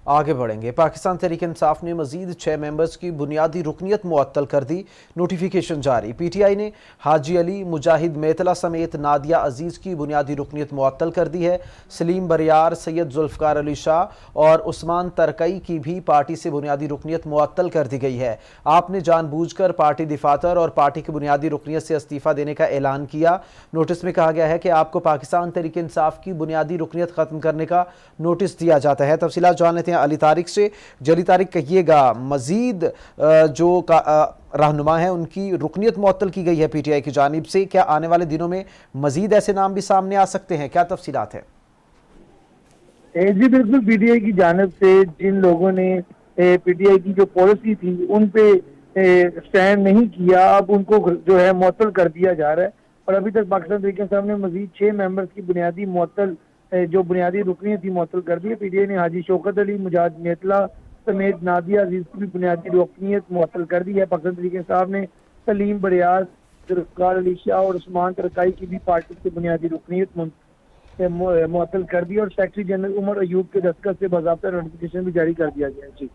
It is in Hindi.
आगे बढ़ेंगे। पाकिस्तान तहरीक इंसाफ ने मजीद 6 मेंबर्स की बुनियादी रुकनीत मुअत्तल कर दी। नोटिफिकेशन जारी। पीटीआई ने हाजी अली, मुजाहिद मेतला समेत नादिया अजीज़ की बुनियादी रुकनीत मुअत्तल कर दी है। सलीम बरियार, सैयद जुल्फ़कार अली शाह और उस्मान तरकई की भी पार्टी से बुनियादी रुकनीत मुअत्तल कर दी गई है। आपने जानबूझकर पार्टी दिफातर और पार्टी की बुनियादी रुकनीत से इस्तीफ़ा देने का ऐलान किया। नोटिस में कहा गया है कि आपको पाकिस्तान तहरीक इंसाफ की बुनियादी रुकनीत ख़त्म करने का नोटिस दिया जाता है। तफसीलात जान लेते हैं अली तारिक से। जली तारिक, कहिएगा मजीद जो रहनुमा है उनकी रुकनीत मुअत्तल की गई है पीटीआई की जानिब से, क्या आने वाले दिनों में मजीद ऐसे नाम भी सामने आ सकते हैं? क्या तफसीलात है? जी बिल्कुल, पीटीआई की जानिब से जिन लोगों ने पीटीआई की जो पॉलिसी थी उन पे स्टैंड नहीं किया, अब उनको जो है मुअत्तल कर दिया जा रहा है। और अभी तक पाकिस्तान तहरीक इंसाफ ने मजीद 6 मेंबर्स की बुनियादी मुअत्तल जो बुनियादी रुकनीत थी मुअत्तल कर दी है। पीटीआई ने हाजी शौकत अली, मुजाहिद मेतला समेत नादिया अजीज की भी बुनियादी रुकनीत मुअत्तल कर दी है। पाकिस्तान तहरीक इंसाफ ने सलीम बरियार, जुल्फ़कार अली शाह और उस्मान तरकाई की भी पार्टी से बुनियादी रुकनीत मुअत्तल कर दी और सेक्रेटरी जनरल उमर अयूब के दस्तखत से बाज़ाब्ता नोटिफिकेशन भी जारी कर दिया गया है। जी।